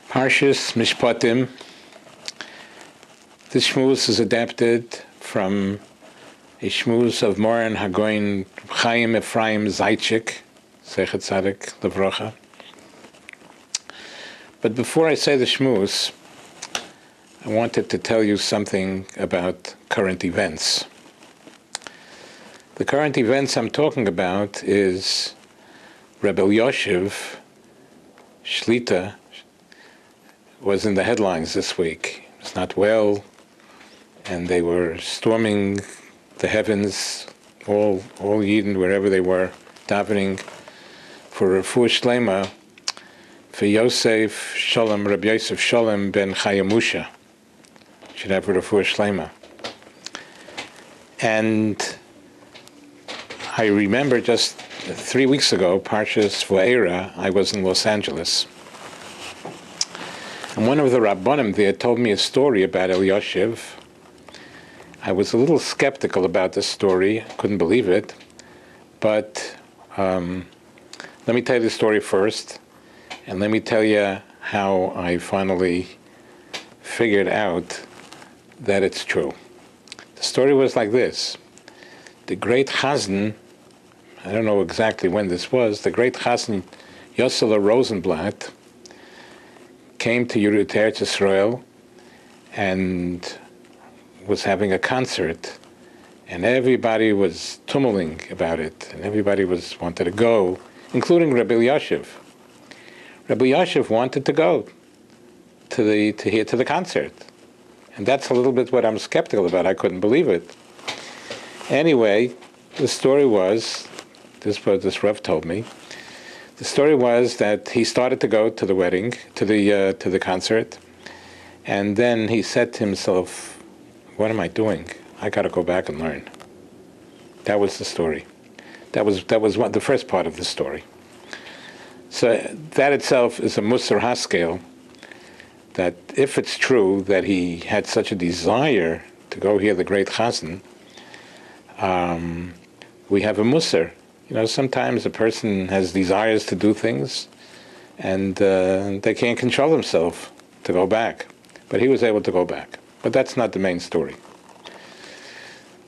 Parshas Mishpatim. This shmuz is adapted from a shmuz of Moran Hagoin Chaim Ephraim Zaychik, Sechet Tzaddik Levrocha. But before I say the shmuz, I wanted to tell you something about current events. The current events I'm talking about is Rebbe Yoshev Shlita was in the headlines this week. He was not well, and they were storming the heavens, all Yidden, wherever they were, davening for refuah shlema for Yosef Sholem, Rabbi Yosef Sholem ben Chayamusha. Should have refuah shlema. And I remember just 3 weeks ago, Parshas Va'era, I was in Los Angeles. And one of the Rabbanim there told me a story about Elyashiv. I was a little skeptical about this story, couldn't believe it. But let me tell you the story first, and let me tell you how I finally figured out that it's true. The story was like this. The great Chazan, I don't know exactly when this was, the great Chazan Yosela Rosenblatt came to Eretz Israel and was having a concert, and everybody was tumulting about it, and everybody wanted to go, including Rabbi Yoshev. Rabbi Yoshev wanted to go to the concert, and that's a little bit what I'm skeptical about. I couldn't believe it. Anyway, the story was, this Rav told me. The story was that he started to go to the wedding, to the concert, and then he said to himself, "What am I doing? I got to go back and learn." That was the story. That was the first part of the story. So that itself is a Musar Haskel, that if it's true that he had such a desire to go hear the great Chazan, we have a Musar. You know, sometimes a person has desires to do things, and they can't control themselves to go back. But he was able to go back. But that's not the main story.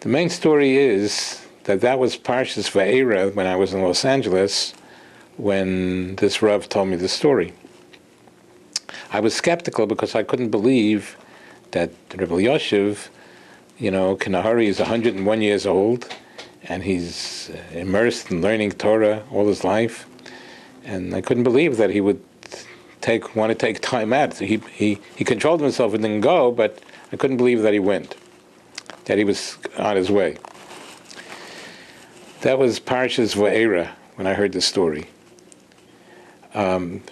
The main story is that was Parshas Va'era when I was in Los Angeles, when this Rav told me the story. I was skeptical because I couldn't believe that Rebbe Yoshev, Kanahari is 101 years old, and he's immersed in learning Torah all his life, and I couldn't believe that he would want to take time out. He controlled himself and didn't go, but I couldn't believe that he went, that he was on his way. That was Parshas Va'era when I heard the story. During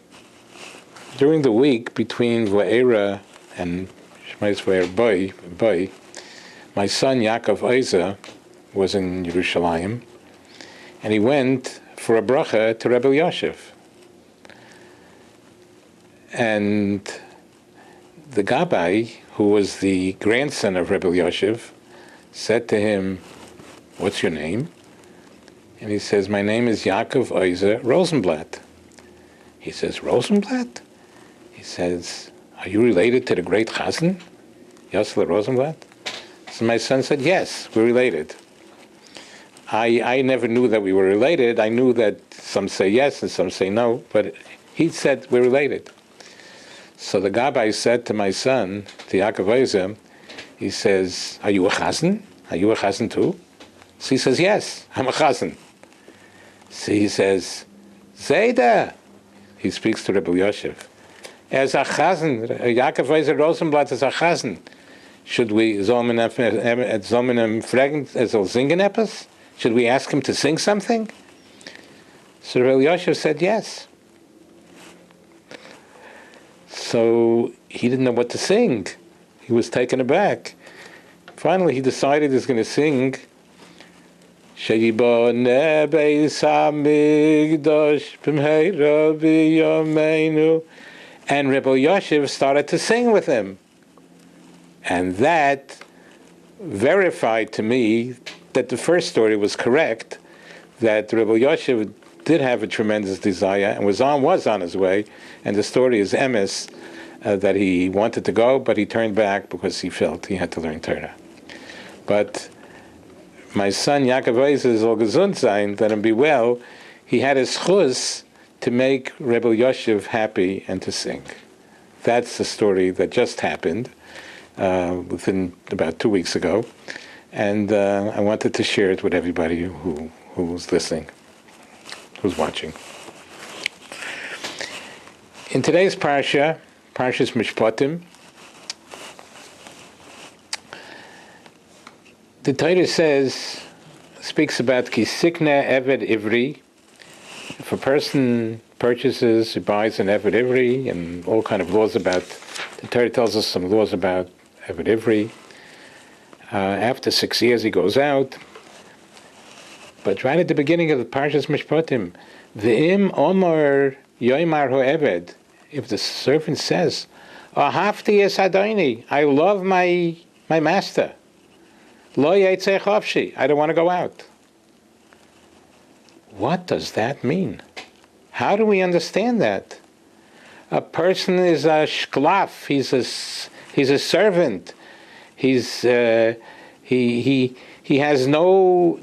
the week between Va'era and Shmais Va'era Boy, my son Yaakov Eiza was in Yerushalayim, and he went for a bracha to Rebbe Yoshev. And the Gabbai, who was the grandson of Rebbe Yoshev, said to him, "What's your name?" And he says, "My name is Yaakov Eiza Rosenblatt." He says, "Rosenblatt?" He says, "Are you related to the great Chazan, Yosela Rosenblatt?" So my son said, "Yes, we're related." I never knew that we were related. I knew that some say yes and some say no, but he said we're related. So the Gabbai said to my son, to Yaakov Eiza, he says, "Are you a Chazan? Are you a Chazan too?" So he says, "Yes, I'm a Chazan." So he says, "Zayda," he speaks to Rebbe Yoshev, "as a Chazan, Yaakov Eiza Rosenblatt is a Chazan. Should we zolmen fragen, singen etwas? Should we ask him to sing something?" So Rebbe Yoshev said yes. So he didn't know what to sing. He was taken aback. Finally, he decided he's going to sing Sheyiboneh Beis Hamikdash b'meira b'yameinu, and Rebbe Yoshev started to sing with him. And that verified to me that the first story was correct, that Rebbe Yoshev did have a tremendous desire and was on his way. And the story is emes, that he wanted to go, but he turned back because he felt he had to learn Torah. But my son Yaakov Eiser soll gesund sein, let him be well. He had his chus to make Rebbe Yoshev happy and to sing. That's the story that just happened within about 2 weeks ago, and I wanted to share it with everybody who's listening, who's watching. In today's Parshas Mishpatim, the Torah speaks about kisikna eved ivri. If a person purchases, he buys an eved ivri, and all kind of laws about, the Torah tells us some laws about eved ivri. After 6 years he goes out. But right at the beginning of the Parshas Mishpatim, V'im omar yoimar ho'eved, if the servant says, Ahavti es adoni, I love my master, Lo yatzeh chofshi, I don't want to go out. What does that mean? How do we understand that? A person is a shklaf, he's a servant. He has no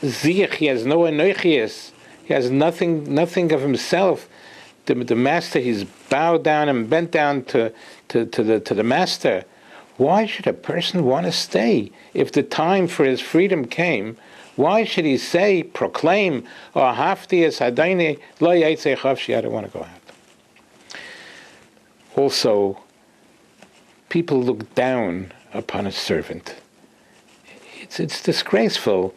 zich, he has no anochias, he has nothing of himself. The master, he's bowed down and bent down to the master. Why should a person want to stay? If the time for his freedom came, why should he proclaim, "Oh, hafti es hadaini lo yatzeh chafshi," I don't want to go out. Also, people look down upon a servant. It's disgraceful.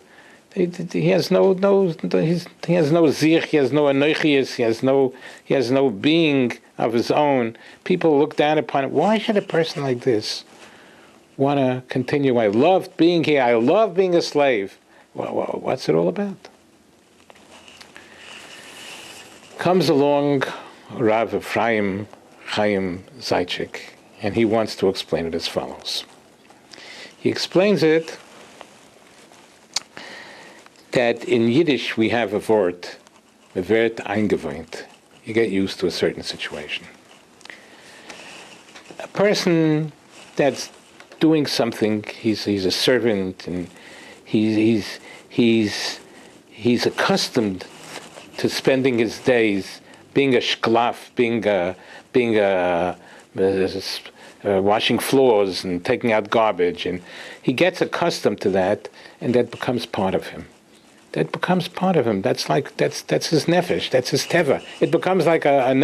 He has no zich, he has no anochias, he has no being of his own. People look down upon it. Why should a person like this want to continue? I love being here. I love being a slave. Well, what's it all about? Comes along Rav Ephraim Chaim Zaitchik, and he wants to explain it as follows. He explains it that in Yiddish we have a word eingewöhnt. You get used to a certain situation. A person that's doing something, he's a servant, and he's accustomed to spending his days being a shklaf, washing floors and taking out garbage, and he gets accustomed to that, and that becomes part of him. That's his nefesh. That's his teva. It becomes like a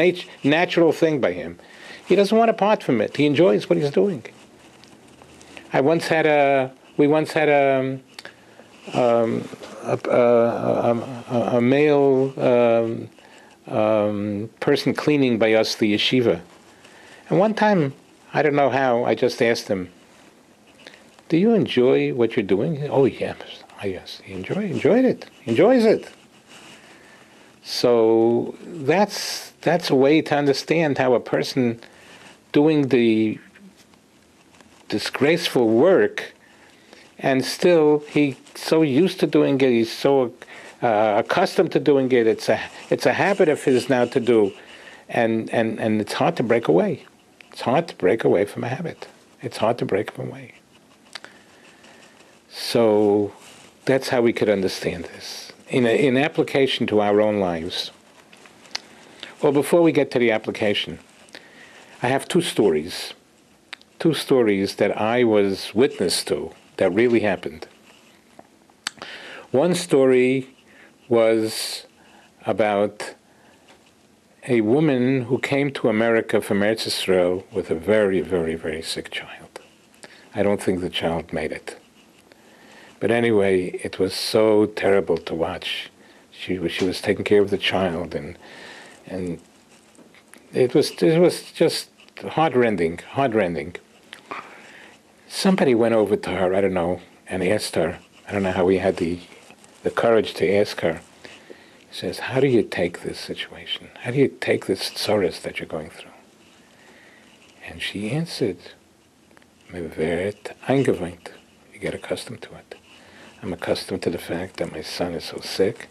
natural thing by him. He doesn't want to part from it. He enjoys what he's doing. We once had a male person cleaning by us, the yeshiva. And one time, I don't know how, I just asked him, "Do you enjoy what you're doing?" "Oh, yes." Yes, he enjoyed it. He enjoys it. So that's a way to understand how a person doing the disgraceful work, and still he's so used to doing it, he's so accustomed to doing it, it's a habit of his now to do, and it's hard to break away. It's hard to break away from a habit. It's hard to break them away. So that's how we could understand this in application to our own lives. Well, before we get to the application, I have two stories that I was witness to that really happened. One story was about a woman who came to America from Eretz Yisrael with a very, very, very sick child. I don't think the child made it. But anyway, it was so terrible to watch. She was taking care of the child, and it was just heartrending. Somebody went over to her, I don't know, and asked her. I don't know how he had the courage to ask her. He says, "How do you take this situation? How do you take this tzoros that you're going through?" And she answered, "Me wird eingewöhnt." You get accustomed to it. I'm accustomed to the fact that my son is so sick,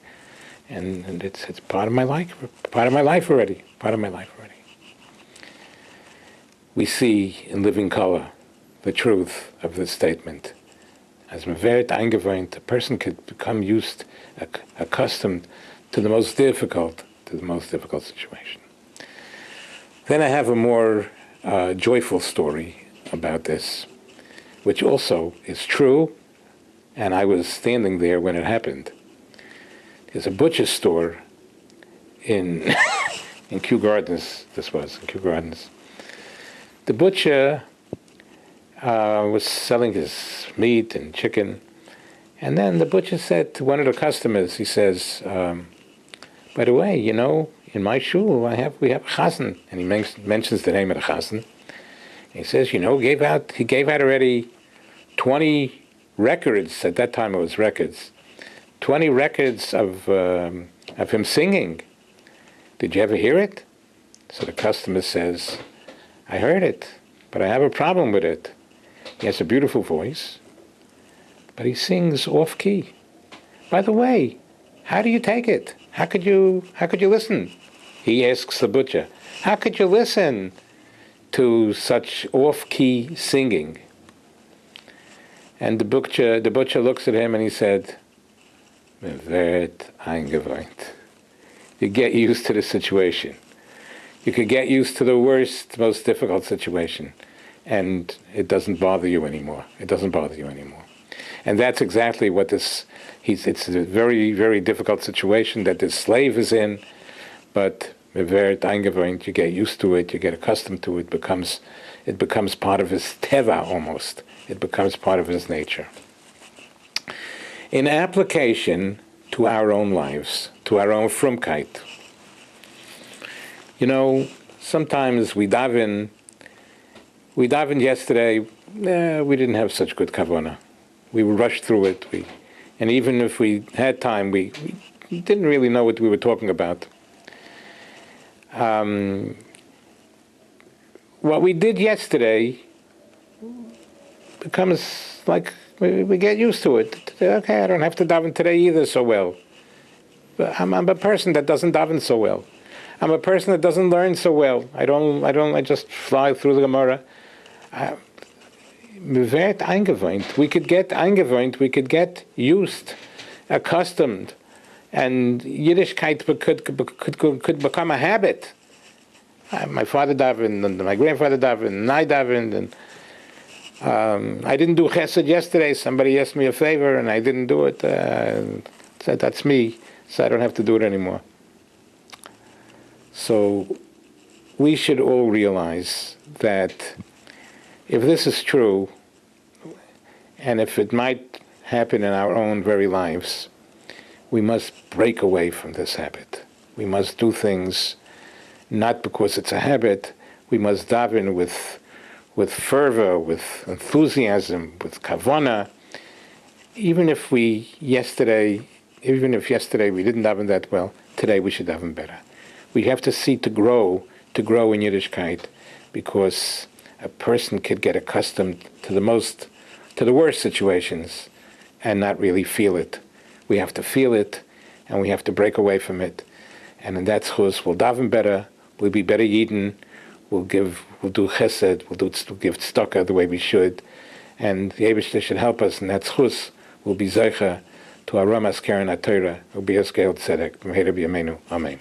and it's part of my life, already. We see in living color the truth of this statement. As meveret eingewöhnt, a person could become accustomed to the most difficult situation. Then I have a more joyful story about this, which also is true, and I was standing there when it happened. There's a butcher store in in Kew Gardens. In Kew Gardens. The butcher was selling his meat and chicken, and then the butcher said to one of the customers, he says, by the way, in my shul we have a chazan, and he mentions the name of the chazan. He says, he gave out already 20 records. At that time it was records. 20 records of him singing. Did you ever hear it? So the customer says, I heard it, but I have a problem with it. He has a beautiful voice, but he sings off key. By the way, how do you take it? How could you listen? He asks the butcher, how could you listen to such off-key singing? And the butcher looks at him and he said, "Wird eingewöhnt." You get used to the situation. You could get used to the worst, most difficult situation, and it doesn't bother you anymore. And that's exactly what it's a very, very difficult situation that this slave is in, but wird eingewöhnt, you get used to it, you get accustomed to it, it becomes part of his teva almost. It becomes part of his nature. In application to our own lives, to our own frumkeit, sometimes we daven yesterday, we didn't have such good kavanah. We rushed through it, and even if we had time, we didn't really know what we were talking about. What we did yesterday becomes like we get used to it. Okay, I don't have to daven today either so well. But I'm a person that doesn't daven so well. I'm a person that doesn't learn so well. I just fly through the Gemara. Wird eingewöhnt. We could get eingewöhnt. We could get used, accustomed, and Yiddishkeit could become a habit. My father davened, and my grandfather davened, and I davened, and I didn't do chesed yesterday. Somebody asked me a favor, and I didn't do it. Said that's me, so I don't have to do it anymore. So we should all realize that if this is true, and if it might happen in our own very lives, we must break away from this habit. We must do things not because it's a habit. We must daven with fervor, with enthusiasm, with kavanah. Even if yesterday we didn't daven that well, today we should daven better. We have to see to grow in Yiddishkeit, because a person could get accustomed to the worst situations and not really feel it. We have to feel it, and we have to break away from it. And in that chus, we'll daven better, we'll be better yidden, we'll do chesed, we'll give tzedakah the way we should, and the Eibishter should help us, and that chus will be zeicha to Aramas Keren HaTorah, will be a scaled tzedek, Amen.